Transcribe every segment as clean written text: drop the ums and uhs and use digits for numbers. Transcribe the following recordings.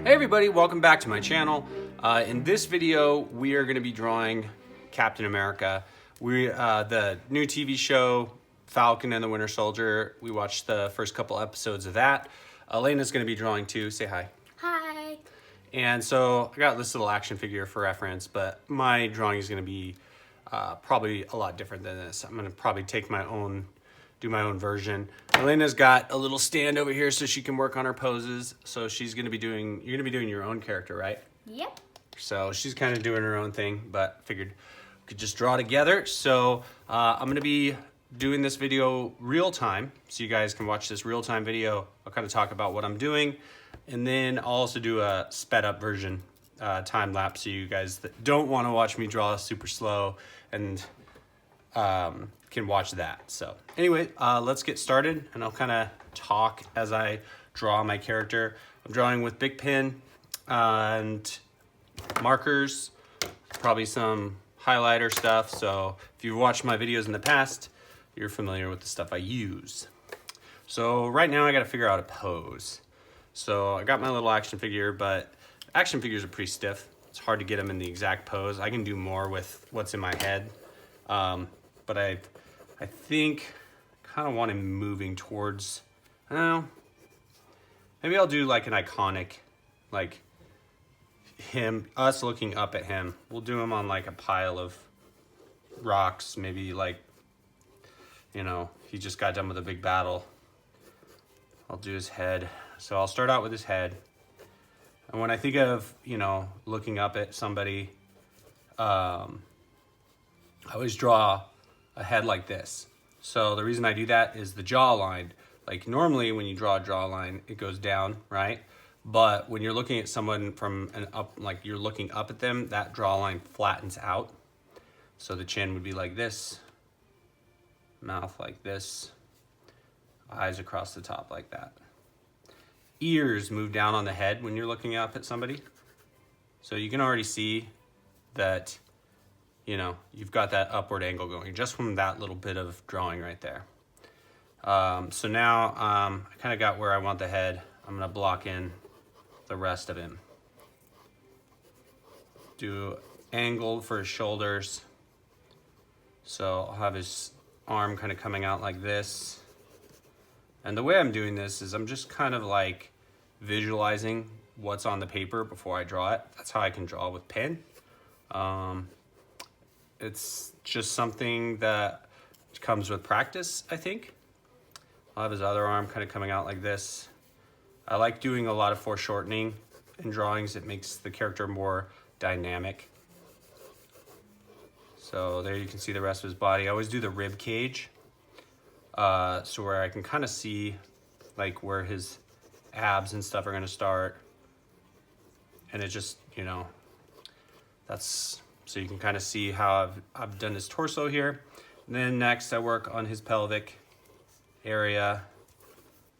Hey everybody, welcome back to my channel. In this video, we are going to be drawing Captain America. The new TV show, Falcon and the Winter Soldier. We watched the first couple episodes of that. Elena's going to be drawing too. Say hi. Hi. And so I got this little action figure for reference, but my drawing is going to be probably a lot different than this. I'm going to probably take my own, do my own version. Elena's got a little stand over here so she can work on her poses. So she's going to be doing, you're going to be doing your own character, right? Yep. So she's kind of doing her own thing, but figured we could just draw together. So I'm going to be doing this video real time, so you guys can watch this real time video. I'll kind of talk about what I'm doing, and then I'll also do a sped up version, time lapse, so you guys that don't want to watch me draw super slow and can watch that. So anyway, let's get started, and I'll kind of talk as I draw my character. I'm drawing with Big Pen and markers, probably some highlighter stuff. So if you've watched my videos in the past, you're familiar with the stuff I use. So right now I got to figure out a pose. So I got my little action figure, but action figures are pretty stiff. It's hard to get them in the exact pose. I can do more with what's in my head. But I think kind of want him moving towards, I don't know, maybe I'll do like an iconic, like us looking up at him. We'll do him on like a pile of rocks, maybe like, you know, he just got done with a big battle. I'll do his head. So I'll start out with his head. And when I think of, you know, looking up at somebody, I always draw a head like this. So the reason I do that is the jawline. Like normally when you draw a jawline, it goes down, right? But when you're looking at someone from an up, like you're looking up at them, that jawline flattens out. So the chin would be like this, mouth like this, eyes across the top like that. Ears move down on the head when you're looking up at somebody. So you can already see that, you know, you've got that upward angle going just from that little bit of drawing right there. So now I kind of got where I want the head. I'm gonna block in the rest of him. Do angle for his shoulders. So I'll have his arm kind of coming out like this. And the way I'm doing this is I'm just kind of like visualizing what's on the paper before I draw it. That's how I can draw with pen. It's just something that comes with practice, I think. I'll have his other arm kind of coming out like this. I like doing a lot of foreshortening in drawings. It makes the character more dynamic. So there you can see the rest of his body. I always do the rib cage, so where I can kind of see like where his abs and stuff are gonna start. And it just, you know, that's, so you can kind of see how I've done his torso here. And then next I work on his pelvic area,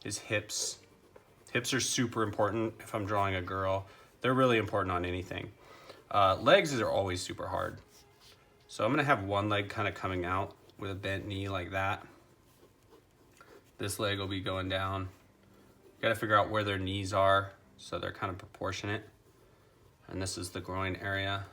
his hips. Hips are super important if I'm drawing a girl. They're really important on anything. Legs are always super hard. So I'm gonna have one leg kind of coming out with a bent knee like that. This leg will be going down. Gotta figure out where their knees are so they're kind of proportionate. And this is the groin area.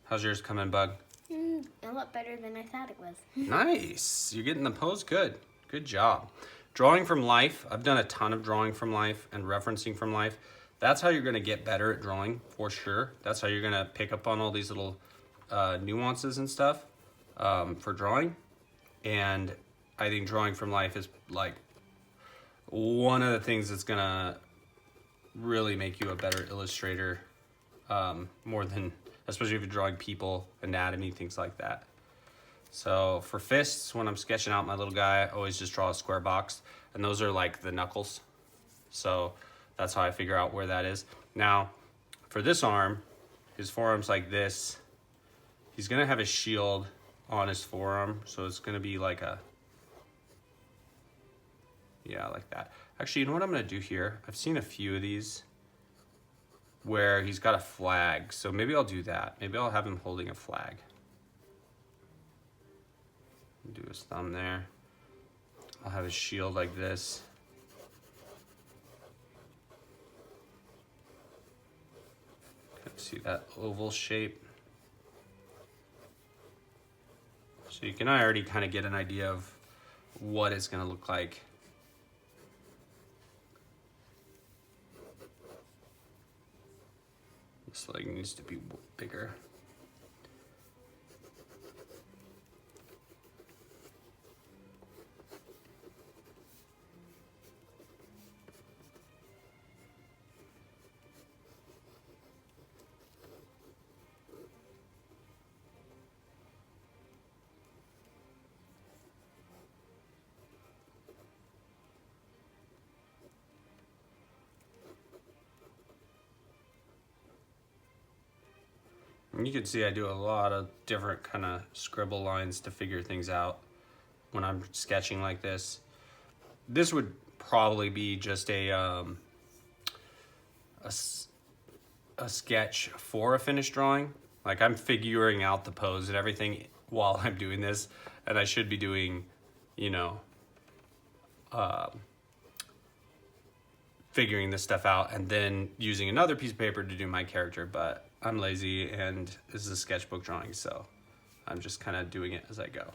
How's yours coming, Bug? A lot better than I thought it was. Nice. You're getting the pose good. Good job. Drawing from life. I've done a ton of drawing from life and referencing from life. That's how you're going to get better at drawing, for sure. That's how you're going to pick up on all these little nuances and stuff for drawing. And I think drawing from life is like one of the things that's going to really make you a better illustrator, more than, especially if you're drawing people, anatomy, things like that. So for fists, when I'm sketching out my little guy, I always just draw a square box, and those are like the knuckles. So that's how I figure out where that is. Now, for this arm, his forearm's like this. He's gonna have a shield on his forearm, so it's gonna be like a, yeah, like that. Actually, you know what I'm gonna do here? I've seen a few of these where he's got a flag, so maybe I'll do that. Maybe I'll have him holding a flag. Do his thumb there. I'll have his shield like this. See that oval shape? So you can already kind of get an idea of what it's going to look like. This leg needs to be bigger. And you can see I do a lot of different kind of scribble lines to figure things out when I'm sketching like this. This would probably be just a sketch for a finished drawing. Like I'm figuring out the pose and everything while I'm doing this, and I should be doing, you know, figuring this stuff out and then using another piece of paper to do my character, but I'm lazy and this is a sketchbook drawing, so I'm just kind of doing it as I go.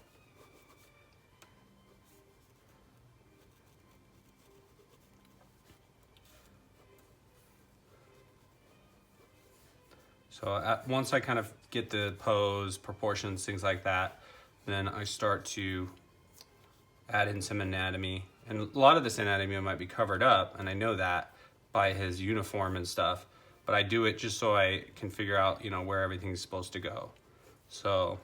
So once I kind of get the pose, proportions, things like that, then I start to add in some anatomy. And a lot of this anatomy might be covered up, and I know that by his uniform and stuff, but I do it just so I can figure out, you know, where everything's supposed to go. So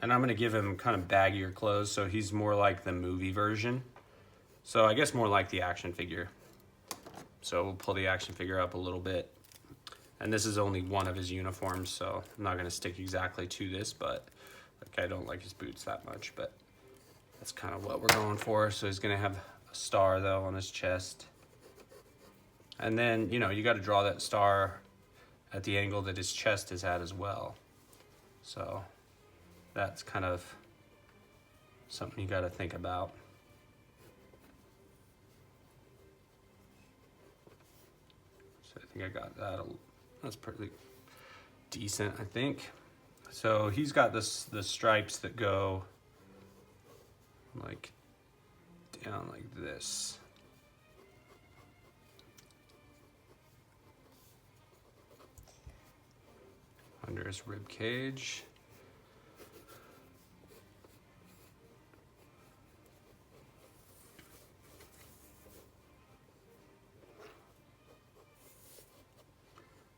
and I'm gonna give him kind of baggier clothes, so he's more like the movie version. So I guess more like the action figure. So we'll pull the action figure up a little bit. And this is only one of his uniforms, so I'm not gonna stick exactly to this, but like I don't like his boots that much, but that's kind of what we're going for. So he's gonna have a star though on his chest. And then, you know, you gotta draw that star at the angle that his chest is at as well. So that's kind of something you gotta think about. So I think I got that. That's pretty decent, I think. So he's got the stripes that go like down like this. Under his rib cage.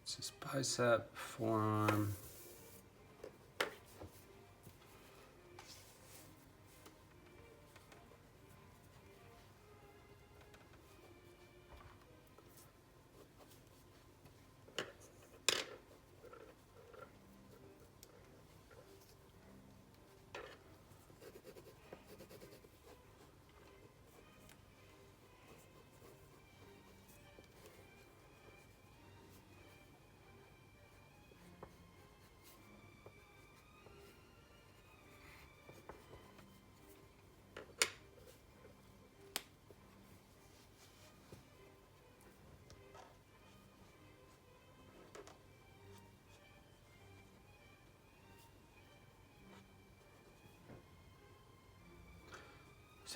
It's his bicep, forearm.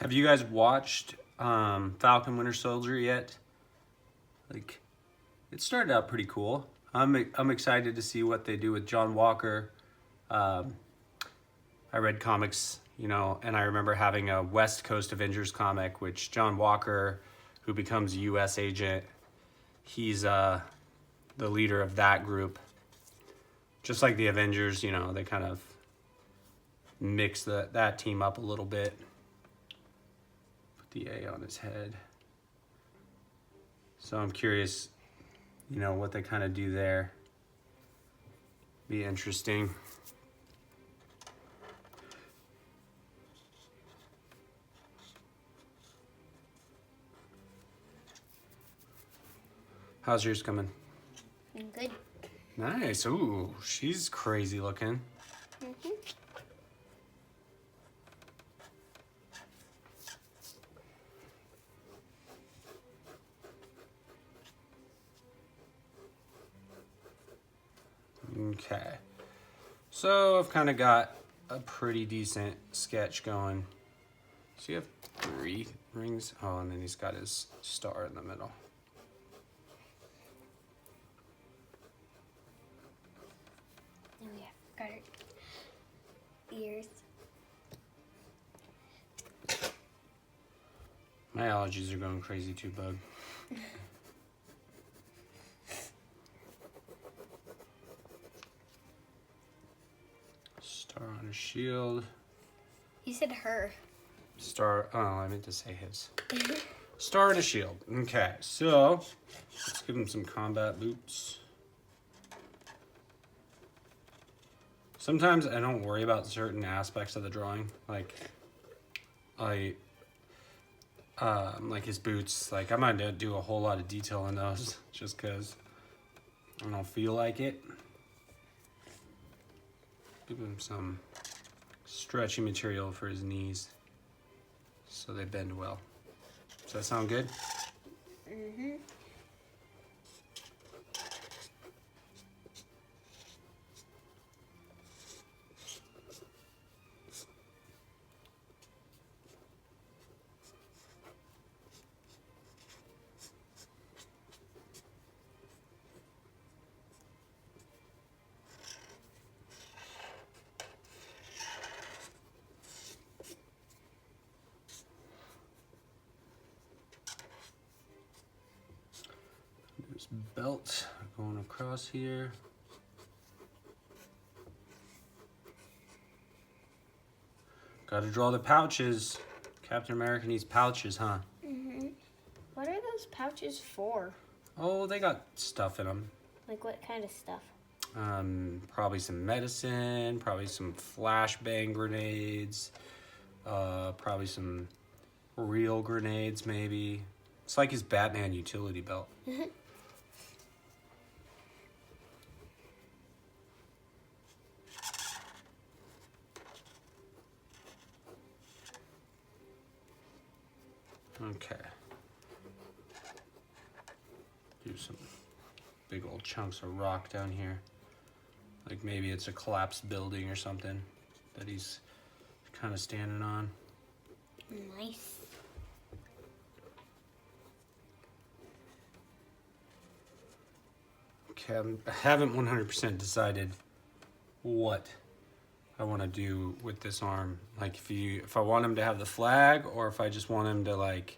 Have you guys watched Falcon Winter Soldier yet? Like, it started out pretty cool. I'm excited to see what they do with John Walker. I read comics, you know, and I remember having a West Coast Avengers comic, which John Walker, who becomes a U.S. agent, he's the leader of that group. Just like the Avengers, you know, they kind of mix that team up a little bit. The A on his head. So I'm curious, you know, what they kind of do there. Be interesting. How's yours coming? Good. Nice. Ooh, she's crazy looking. Mhm. Okay. So I've kind of got a pretty decent sketch going. So you have 3 rings. Oh, and then he's got his star in the middle. And we have got our ears. My allergies are going crazy too, bug. Star on his shield. You said her. Star, oh, I meant to say his. Star and a shield. Okay, so let's give him some combat boots. Sometimes I don't worry about certain aspects of the drawing, like his boots. Like I might do a whole lot of detail in those just because I don't feel like it. Give him some stretchy material for his knees so they bend well. Does that sound good? Mm-hmm. There's belt going across here. Got to draw the pouches. Captain America needs pouches, huh? Mm-hmm. What are those pouches for? Oh, they got stuff in them. Like what kind of stuff? Probably some medicine, probably some flashbang grenades, probably some real grenades maybe. It's like his Batman utility belt. Okay. Do some big old chunks of rock down here. Like maybe it's a collapsed building or something that he's kind of standing on. Nice. Okay, I haven't 100% decided what I want to do with this arm. Like if I want him to have the flag or if I just want him to like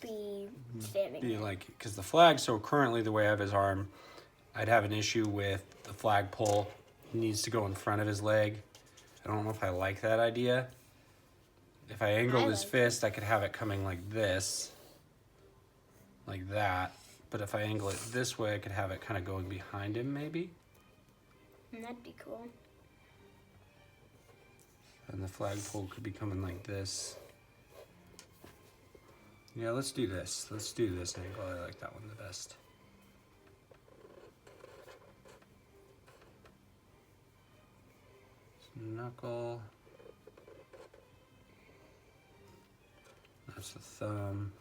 Be standing be there. like, because the flag, so currently the way I have his arm, I'd have an issue with the flagpole. He needs to go in front of his leg. I don't know if I like that idea. If I angled his like fist, I could have it coming like this, like that. But if I angle it this way, I could have it kind of going behind him maybe. That'd be cool. And the flagpole could be coming like this. Yeah, let's do this. Let's do this angle. I like that one the best. Knuckle. That's the thumb.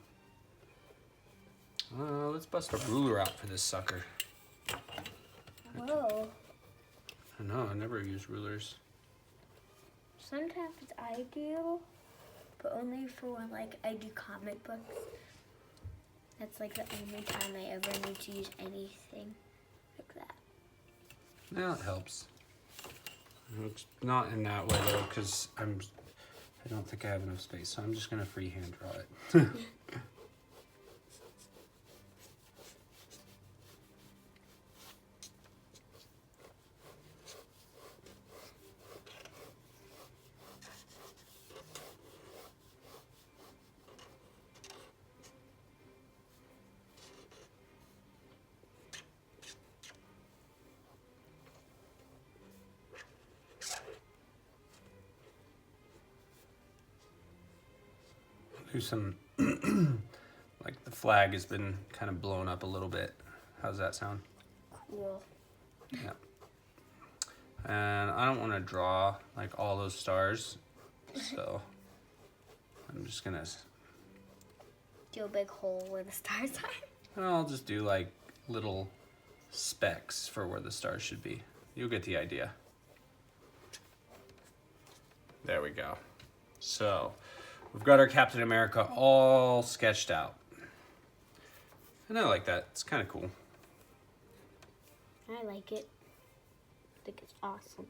Let's bust a ruler out for this sucker. Whoa. I know, I never use rulers. Sometimes I do, but only for when like I do comic books. That's like the only time I ever need to use anything like that. Yeah, it helps. It's not in that way though, because I don't think I have enough space, so I'm just gonna freehand draw it. Do some, like the flag has been kind of blown up a little bit. How's that sound? Cool. Yeah. And I don't want to draw like all those stars, so I'm just gonna, Do a big hole where the stars are. I'll just do like little specks for where the stars should be. you'll get the idea. There we go. So we've got our Captain America all sketched out. And I like that. It's kind of cool. I like it. I think it's awesome.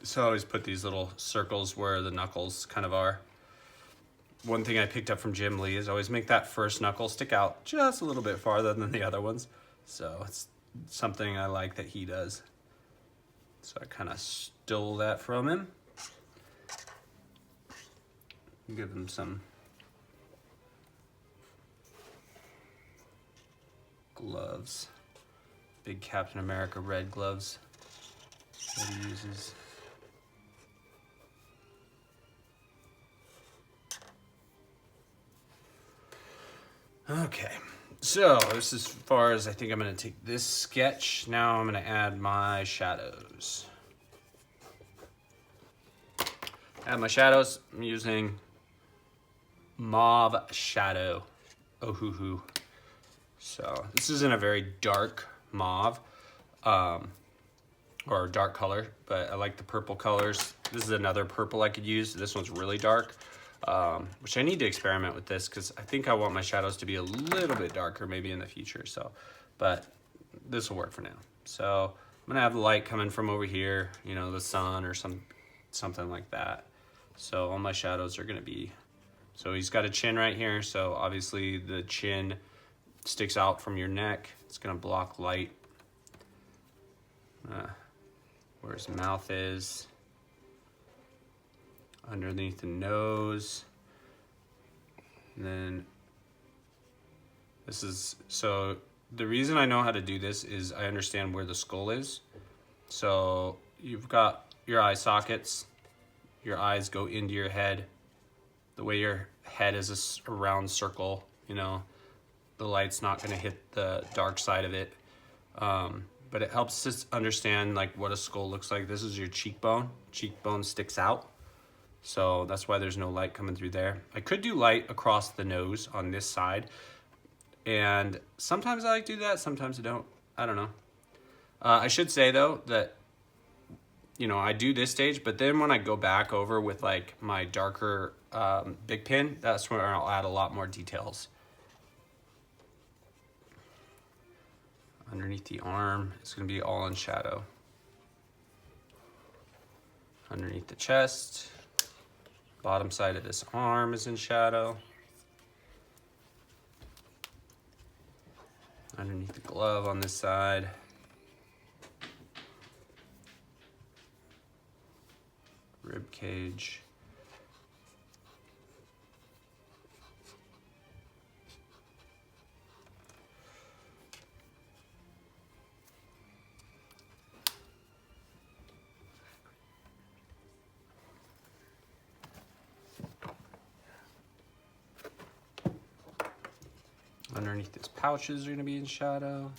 So I always put these little circles where the knuckles kind of are. One thing I picked up from Jim Lee is always make that first knuckle stick out just a little bit farther than the other ones. So it's something I like that he does. So I kind of stole that from him. Give him some gloves. Big Captain America red gloves that he uses. Okay, so this is as far as I think I'm going to take this sketch. Now I'm going to add my shadows. Add my shadows. I'm using mauve shadow, Ohuhu. So this isn't a very dark mauve or dark color, but I like the purple colors. This is another purple I could use. This one's really dark. Which I need to experiment with this because I think I want my shadows to be a little bit darker maybe in the future. So, but this will work for now. So I'm gonna have the light coming from over here, you know, the sun or something like that. So all my shadows are gonna be, so he's got a chin right here. So obviously the chin sticks out from your neck. It's gonna block light. Where his mouth is. Underneath the nose. And then this is, so the reason I know how to do this is I understand where the skull is. So you've got your eye sockets, your eyes go into your head. The way your head is a round circle, you know, the light's not gonna hit the dark side of it. But it helps us understand like what a skull looks like. This is your cheekbone. Cheekbone sticks out. So that's why there's no light coming through there. I could do light across the nose on this side. And sometimes I like to do that, sometimes I don't. I don't know. I should say though that, you know, I do this stage, but then when I go back over with like my darker big pen, that's where I'll add a lot more details. Underneath the arm, it's gonna be all in shadow. Underneath the chest. Bottom side of this arm is in shadow. Underneath the glove on this side. Rib cage. Underneath his pouches are going to be in shadow.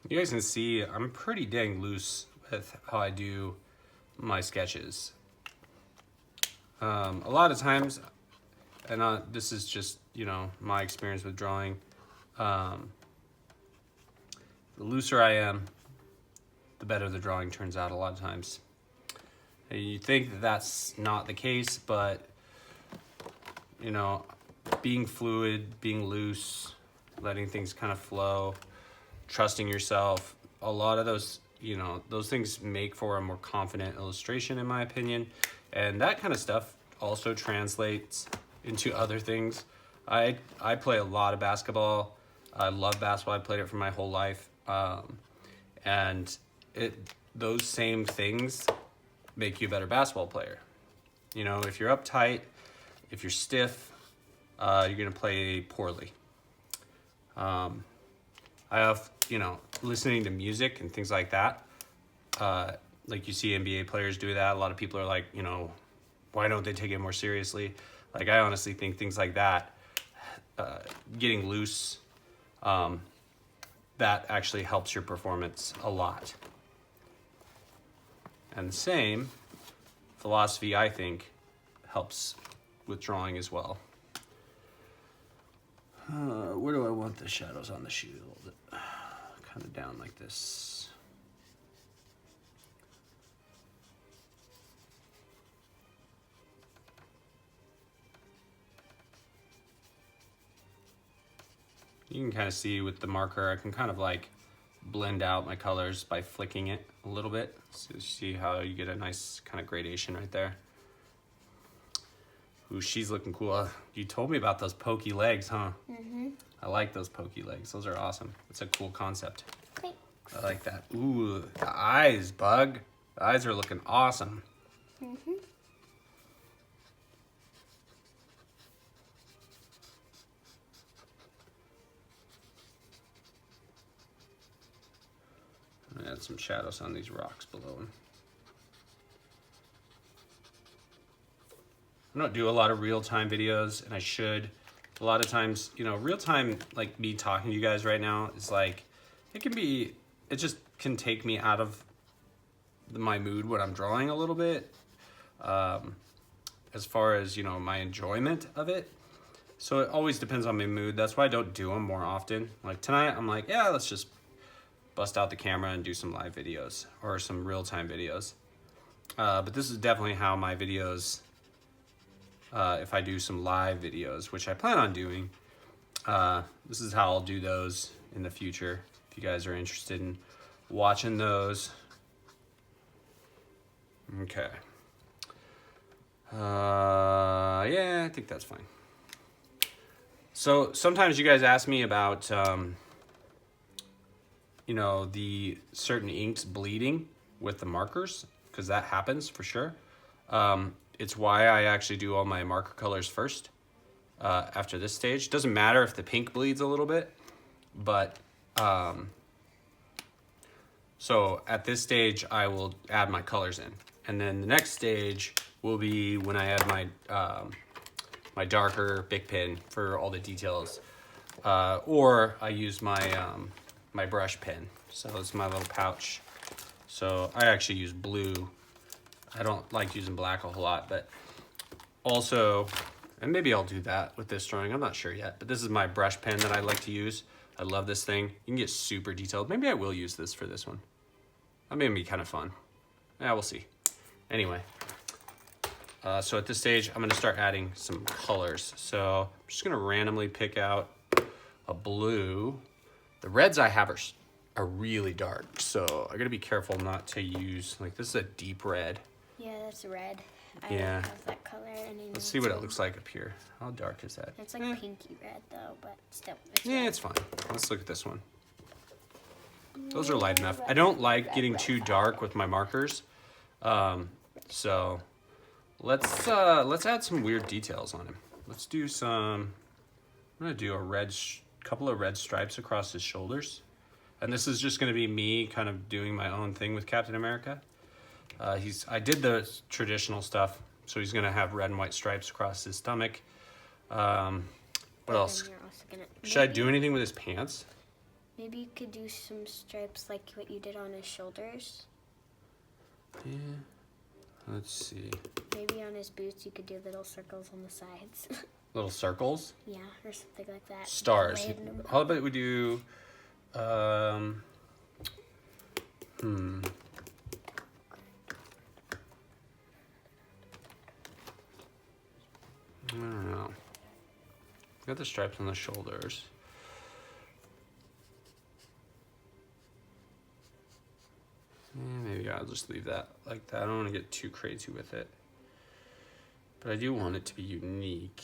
You guys can see I'm pretty dang loose with how I do my sketches. A lot of times, and this is just, you know, my experience with drawing, the looser I am, the better the drawing turns out a lot of times. And you think that that's not the case, but, you know, being fluid, being loose, letting things kind of flow, trusting yourself, a lot of those, you know, those things make for a more confident illustration in my opinion. And that kind of stuff also translates into other things. I play a lot of basketball. I love basketball. I played it for my whole life. And those same things make you a better basketball player. You know, if you're uptight, if you're stiff, you're gonna play poorly. I have, you know, listening to music and things like that Like you see NBA players do that. A lot of people are like, you know, why don't they take it more seriously? Like I honestly think things like that, getting loose, that actually helps your performance a lot. And the same philosophy, I think, helps with drawing as well. Where do I want the shadows on the shield? Kind of down like this. You can kind of see with the marker, I can kind of like blend out my colors by flicking it a little bit. So you see how you get a nice kind of gradation right there. Ooh, she's looking cool. You told me about those pokey legs, huh? Mm-hmm. I like those pokey legs. Those are awesome. It's a cool concept. Thanks. I like that. Ooh, the eyes, Bug. The eyes are looking awesome. Mm-hmm. I'm gonna add some shadows on these rocks below him. I don't do a lot of real-time videos, and I should. A lot of times, you know, real-time, like me talking to you guys right now, is like, it just can take me out of my mood when I'm drawing a little bit, as far as, you know, my enjoyment of it. So it always depends on my mood. That's why I don't do them more often. Like tonight, I'm like, yeah, let's just bust out the camera and do some live videos or some real-time videos. But this is definitely how my videos, if I do some live videos, which I plan on doing, this is how I'll do those in the future. If you guys are interested in watching those. Okay. Yeah, I think that's fine. So sometimes you guys ask me about, you know, the certain inks bleeding with the markers, because that happens for sure. It's why I actually do all my marker colors first, after this stage. Doesn't matter if the pink bleeds a little bit, but so at this stage I will add my colors in, and then the next stage will be when I add my my darker Bic pen for all the details, or I use my my brush pen. So it's my little pouch. So I actually use blue. I don't like using black a whole lot, but also, and maybe I'll do that with this drawing, I'm not sure yet, but this is my brush pen that I like to use. I love this thing. You can get super detailed. Maybe I will use this for this one. That may be kind of fun. Yeah, we'll see. Anyway, so at this stage, I'm gonna start adding some colors. So I'm just gonna randomly pick out a blue. The reds I have are really dark, so I gotta be careful not to use, like this is a deep red. Yeah, that's red. I Yeah. have that color. And Let's see what it looks like up here. How dark is that? It's like pinky red though, but still. Yeah, it's fine. Let's look at this one. Those are light enough. I don't like getting too dark with my markers. So let's add some weird details on him. Let's do some, I'm gonna do a couple of red stripes across his shoulders. And this is just gonna be me kind of doing my own thing with Captain America. I did the traditional stuff, so he's gonna have red and white stripes across his stomach. What else? Should I do anything with his pants? Maybe you could do some stripes like what you did on his shoulders. Yeah. Let's see. Maybe on his boots you could do little circles on the sides. Little circles? Yeah, or something like that. Stars. Random. How about we do, I don't know. Got the stripes on the shoulders. Maybe I'll just leave that like that. I don't want to get too crazy with it. But I do want it to be unique.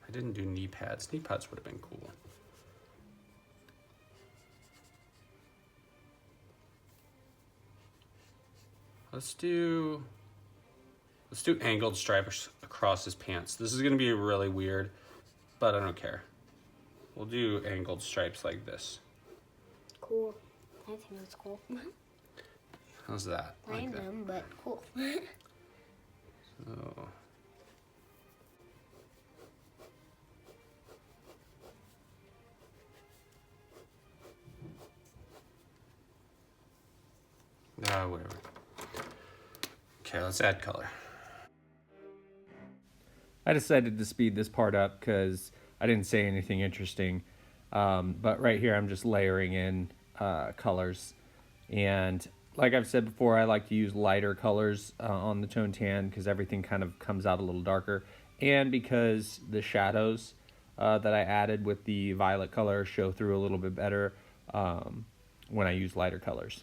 I didn't do knee pads. Knee pads would have been cool. Let's do angled stripes across his pants. This is gonna be really weird, but I don't care. We'll do angled stripes like this. Cool. I think that's cool. How's that? Random, but cool. So. Whatever. Okay, let's add color. I decided to speed this part up because I didn't say anything interesting. But right here, I'm just layering in colors. And like I've said before, I like to use lighter colors on the tone tan because everything kind of comes out a little darker. And because the shadows that I added with the violet color show through a little bit better when I use lighter colors.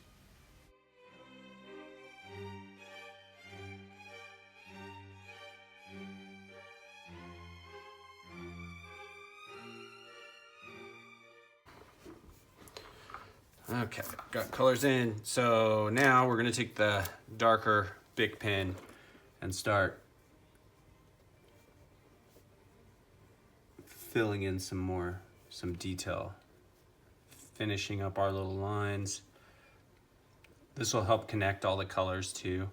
Okay, got colors in. So now we're gonna take the darker Bic pen and start filling in some detail, finishing up our little lines. This will help connect all the colors too.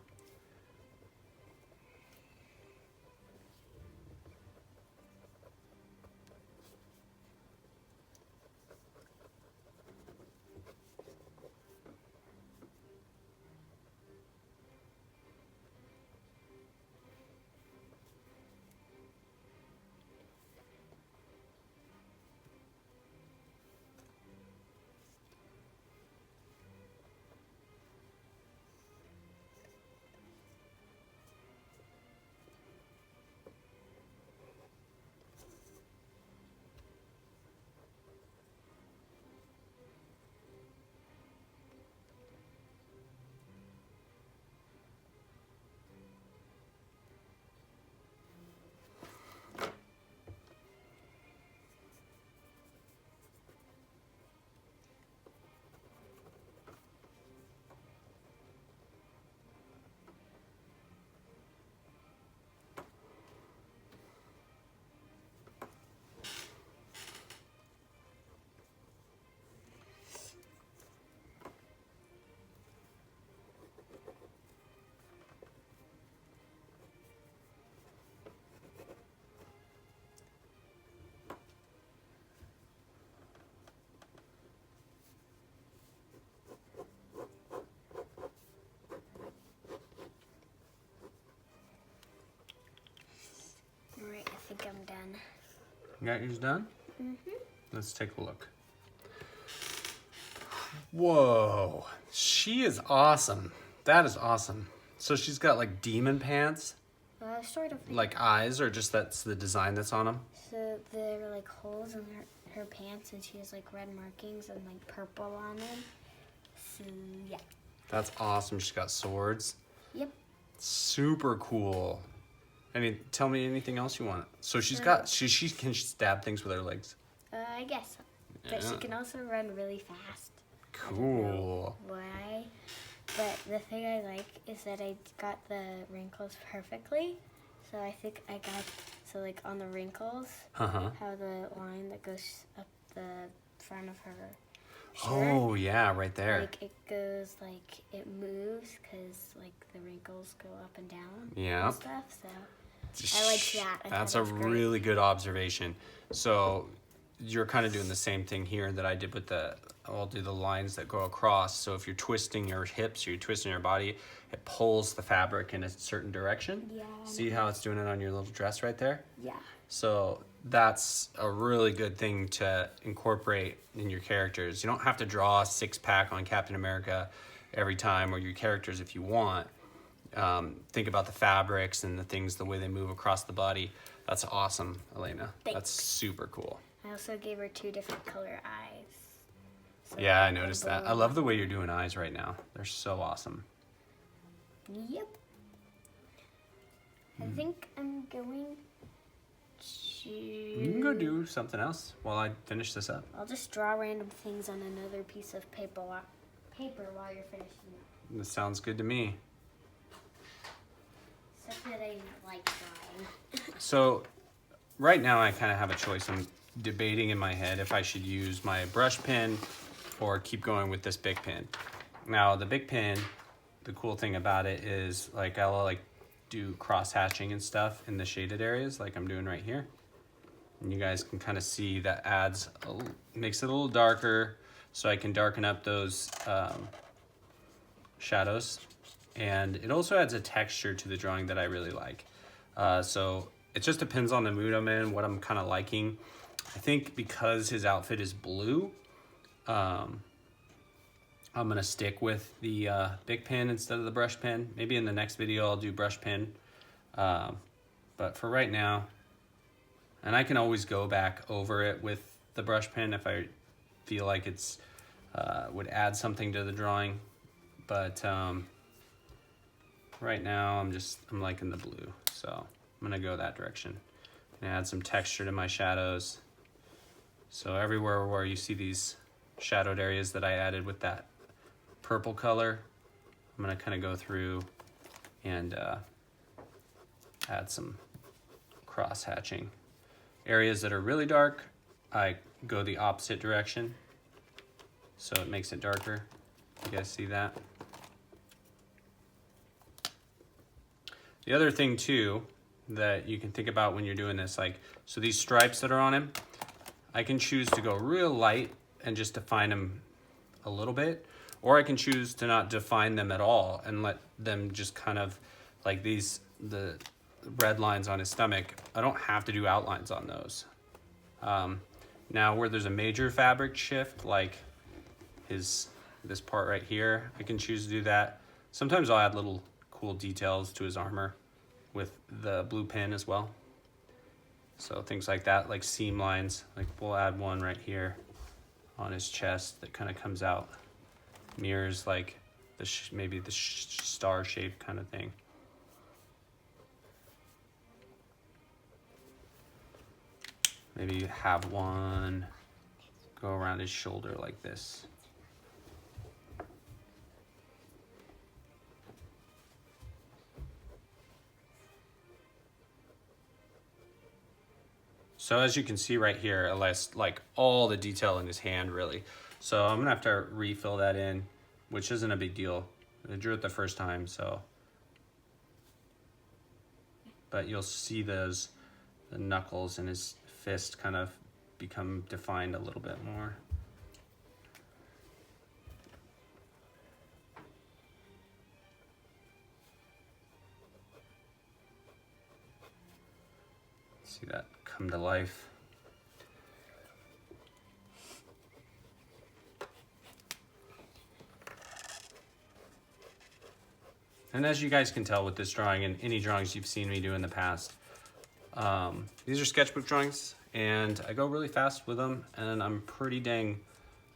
Alright, I think I'm done. You got yours done? Mm-hmm. Let's take a look. Whoa, she is awesome. That is awesome. So she's got like demon pants, Sort of. like eyes, or just that's the design that's on them? So there are like holes in her pants, and she has like red markings and like purple on them. So yeah. That's awesome. She's got swords. Yep. Super cool. Tell me anything else you want. So she's she can stab things with her legs. I guess so. But she can also run really fast. Cool. Why? But the thing I like is that I got the wrinkles perfectly. So I think I got, so like on the wrinkles, Uh-huh. how the line that goes up the front of her shirt. Oh, yeah, right there. Like it goes, like it moves because like the wrinkles go up and down Yeah. and stuff. So I like that. That's a really good observation. So you're kind of doing the same thing here that I did with I'll do the lines that go across. So if you're twisting your hips or you're twisting your body, it pulls the fabric in a certain direction. Yeah. See how it's doing it on your little dress right there? Yeah. So that's a really good thing to incorporate in your characters. You don't have to draw a six-pack on Captain America every time, or your characters if you want. Think about the fabrics and the things, the way they move across the body. That's awesome, Elena. Thanks. That's super cool. I also gave her 2 different color eyes. So Yeah, I noticed that. I love the way you're doing eyes right now. They're so awesome. Yep. I think I'm going to... You can go do something else while I finish this up. I'll just draw random things on another piece of paper while you're finishing it. That sounds good to me. Except that I like drawing. So right now I kind of have a choice. I'm debating in my head if I should use my brush pen or keep going with this Bic pen. Now the Bic pen the cool thing about it is like I'll like do cross hatching and stuff in the shaded areas like I'm doing right here. And you guys can kind of see that makes it a little darker, so I can darken up those shadows. And it also adds a texture to the drawing that I really like. So it just depends on the mood I'm in, what I'm kind of liking. I think because his outfit is blue, I'm gonna stick with the big pen instead of the brush pen. Maybe in the next video I'll do brush pen. But for right now, and I can always go back over it with the brush pen if I feel like it's would add something to the drawing. But right now I'm liking the blue, so I'm gonna go that direction and add some texture to my shadows. So everywhere where you see these shadowed areas that I added with that purple color, I'm gonna kind of go through and add some cross hatching. Areas that are really dark, I go the opposite direction, so it makes it darker. You guys see that? The other thing too that you can think about when you're doing this, like, so these stripes that are on him, I can choose to go real light and just define them a little bit, or I can choose to not define them at all and let them just kind of, like the red lines on his stomach, I don't have to do outlines on those. Now where there's a major fabric shift, like this part right here, I can choose to do that. Sometimes I'll add little cool details to his armor with the blue pen as well. So things like that, like seam lines, like we'll add one right here on his chest that kind of comes out, mirrors like maybe the star shape kind of thing. Maybe have one go around his shoulder like this. So as you can see right here, it lists like all the detail in his hand really. So I'm gonna have to refill that in, which isn't a big deal. I drew it the first time, so. But you'll see the knuckles in his fist kind of become defined a little bit more. See that come to life. And as you guys can tell with this drawing and any drawings you've seen me do in the past, these are sketchbook drawings and I go really fast with them and I'm pretty dang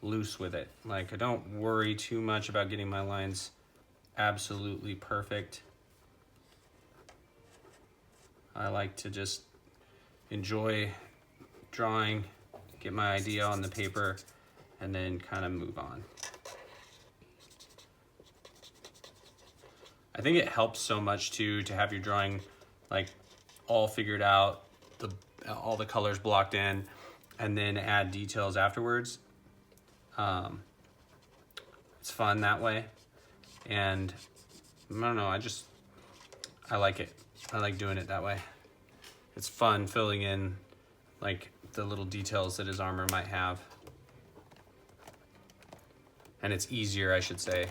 loose with it. Like I don't worry too much about getting my lines absolutely perfect. I like to just enjoy drawing, get my idea on the paper, and then kind of move on. I think it helps so much too to have your drawing like all figured out, all the colors blocked in, and then add details afterwards. It's fun that way, and I don't know, I like it. I like doing it that way. It's fun filling in like the little details that his armor might have. And it's easier, I should say.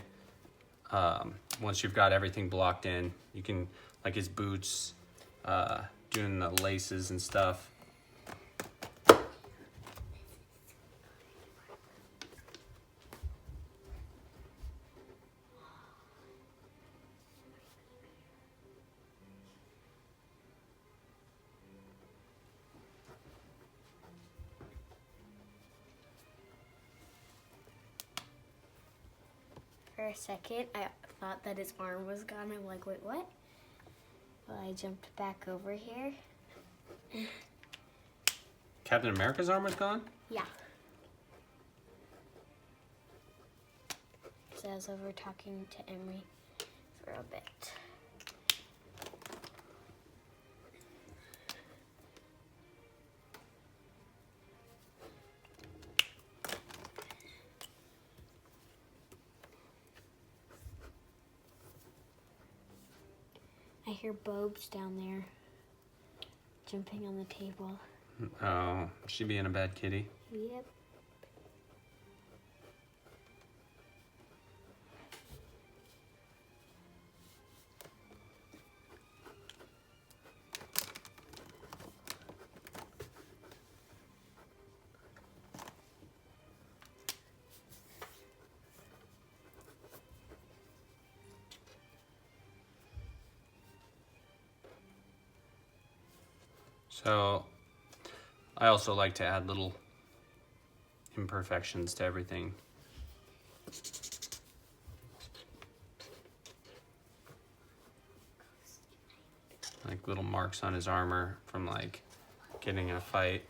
Once you've got everything blocked in, you can, like his boots, doing the laces and stuff. For a second, I thought that his arm was gone. I'm like, wait, what? Well, I jumped back over here. Captain America's armor's gone? Yeah. So I was over talking to Emery for a bit. hear Bob's down there jumping on the table. Oh, she being a bad kitty. Yep. So I also like to add little imperfections to everything. Like little marks on his armor from like getting in a fight.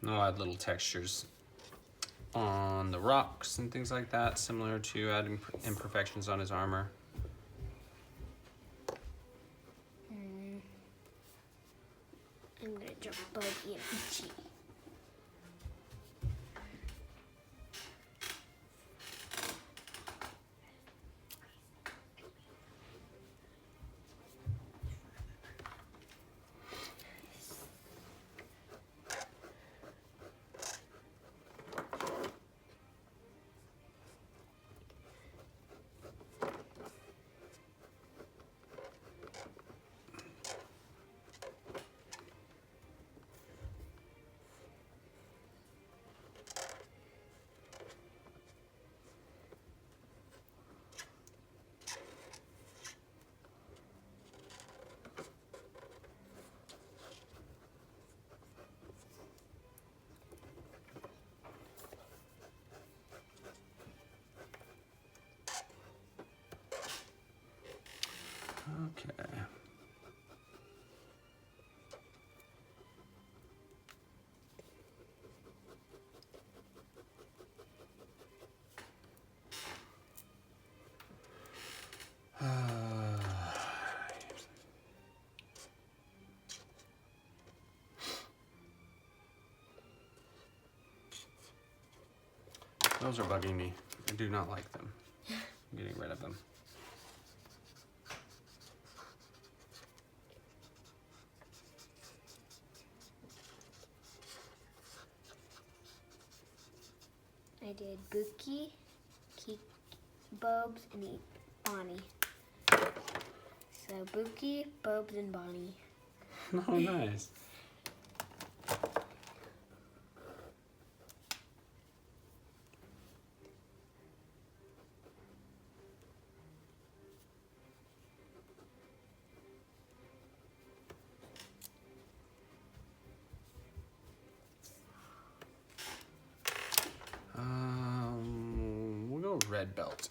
And I'll add little textures on the rocks and things like that, similar to adding imperfections on his armor. I'm gonna drop Bob EMG. Okay. Those are bugging me. I do not like them. I'm getting rid of them. I did Bookie, Bob's, and Bonnie. So Bookie, Bob's, and Bonnie. Oh, nice. We'll go red belt.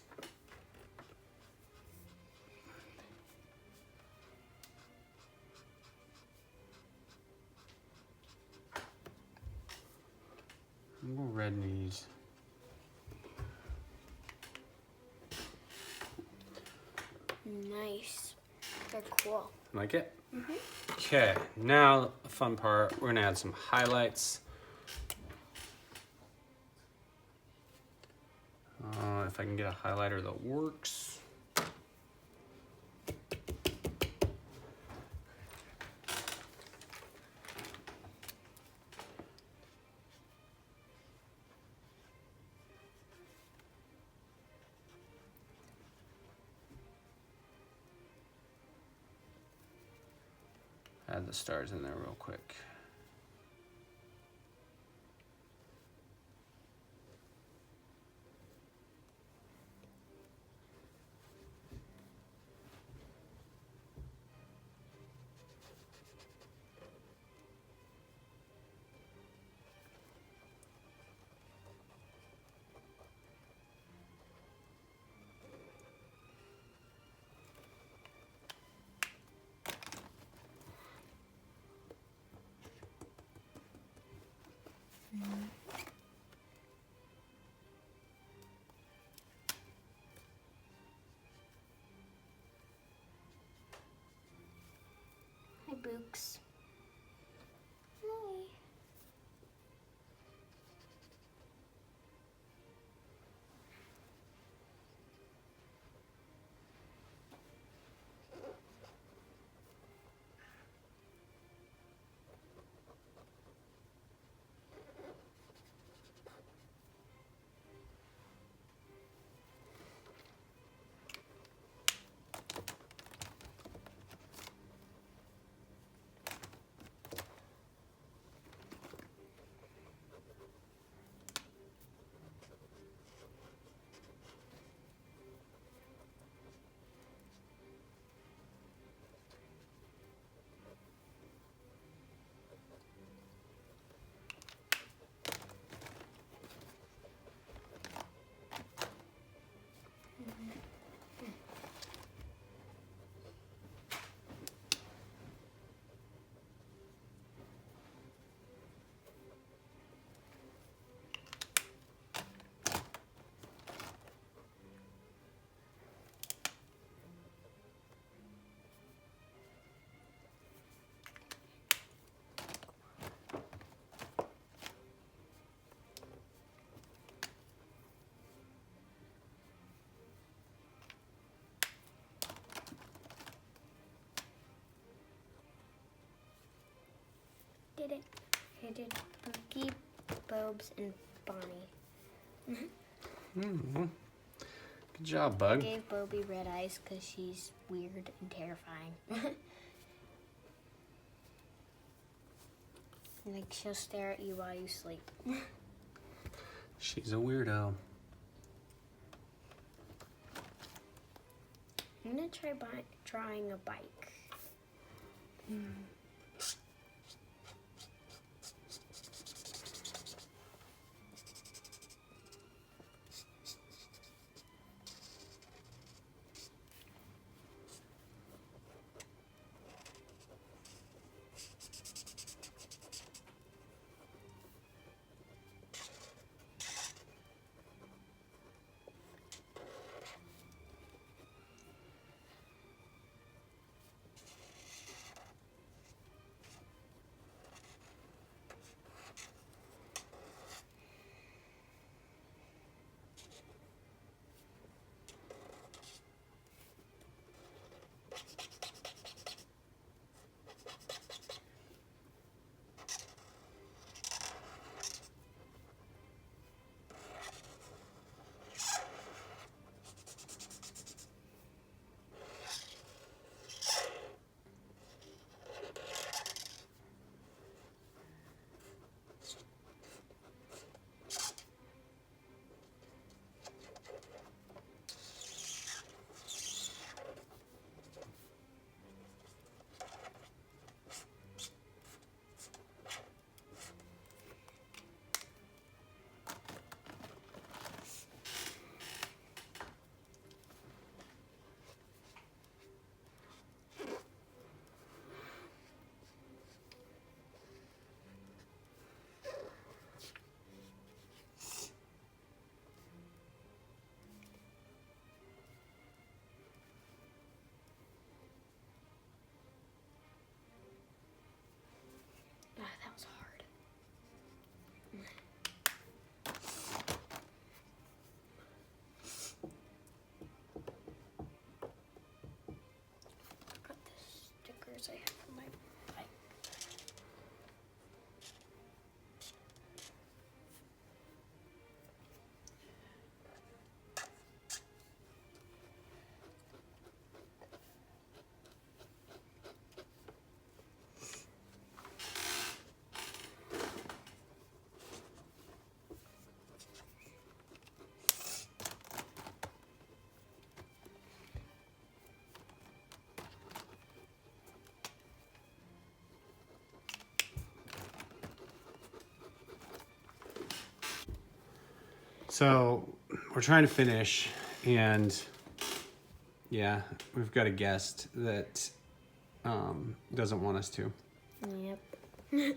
We'll go red knees. Nice. They're cool. Like it? Okay, now the fun part, we're gonna add some highlights. If I can get a highlighter that works. Add the stars in there real quick. Books. Hi. Did it. I did Pookie, Bobs, and Bonnie. Good job, I Bug. gave Bobby red eyes because she's weird and terrifying. Like, she'll stare at you while you sleep. She's a weirdo. I'm gonna try drawing a bike. Ah, that was hard. Got the stickers I have for my bike. So we're trying to finish, and yeah, we've got a guest that doesn't want us to. Yep.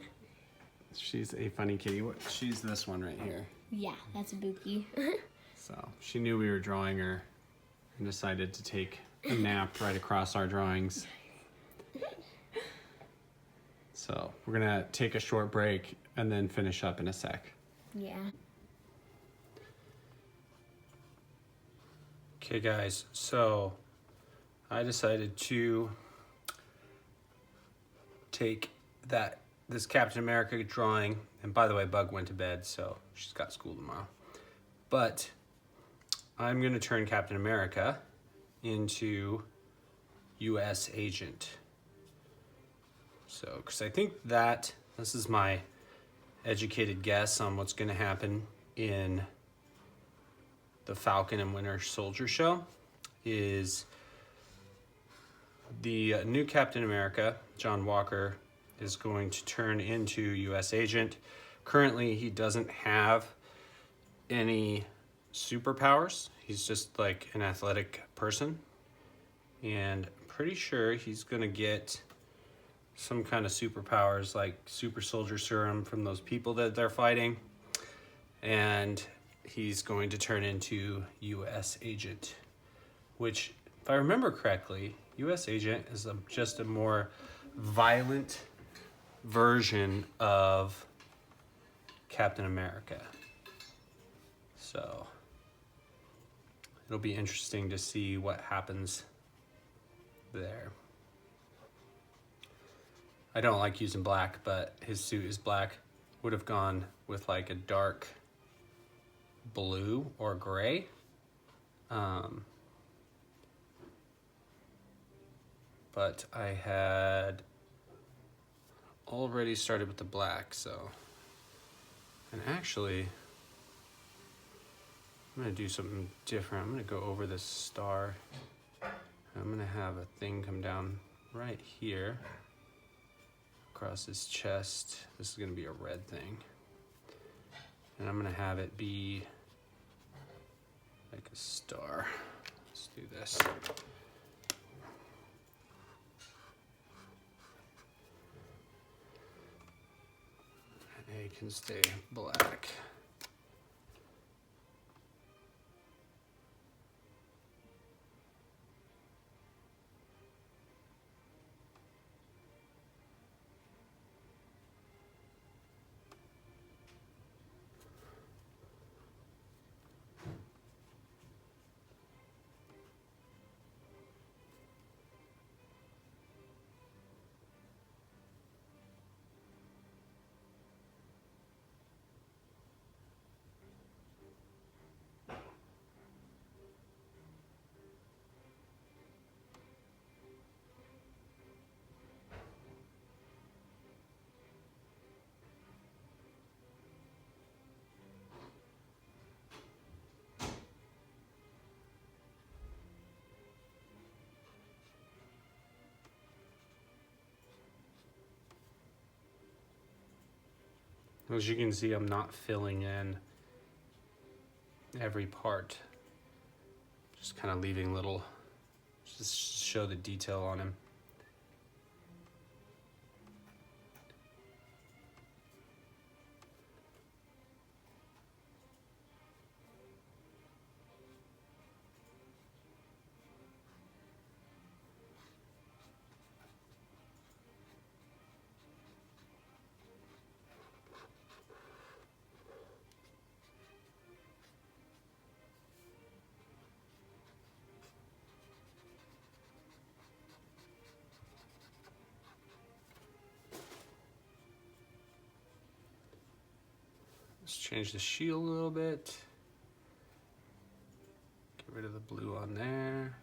She's a funny kitty. She's this one right here. Yeah, that's a Bookie. So she knew we were drawing her and decided to take a nap right across our drawings. So we're gonna take a short break and then finish up in a sec. Yeah. Okay guys, so I decided to take this Captain America drawing, and by the way, Bug went to bed, so she's got school tomorrow. But I'm gonna turn Captain America into US agent. So, because I think that, this is my educated guess on what's gonna happen in the Falcon and Winter Soldier show, is the new Captain America, John Walker, is going to turn into US agent. Currently, he doesn't have any superpowers. He's just like an athletic person. And I'm pretty sure he's gonna get some kind of superpowers like super soldier serum from those people that they're fighting. And he's going to turn into US agent, which, if I remember correctly, US agent is just a more violent version of Captain America. So it'll be interesting to see what happens there. I don't like using black, but his suit is black. Would have gone with like a dark blue or gray. But I had already started with the black, so. And actually, I'm gonna do something different. I'm gonna go over this star. I'm gonna have a thing come down right here across his chest. This is gonna be a red thing. And I'm gonna have it be like a star. Let's do this. And A can stay black. As you can see, I'm not filling in every part. Just kind of leaving little, just show the detail on him. Let's change the shield a little bit. Get rid of the blue on there.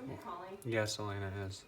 Elena calling? Yes, Elena is.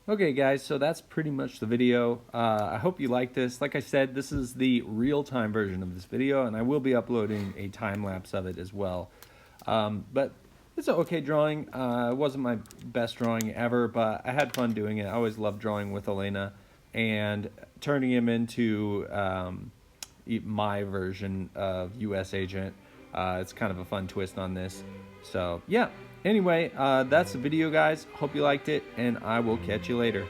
Okay guys, so that's pretty much the video. I hope you like this. Like I said, this is the real-time version of this video, and I will be uploading a time-lapse of it as well. But it's an okay drawing. It wasn't my best drawing ever, but I had fun doing it. I always loved drawing with Elena, and turning him into my version of US Agent. It's kind of a fun twist on this. So yeah, anyway, that's the video guys. Hope you liked it, and I will catch you later.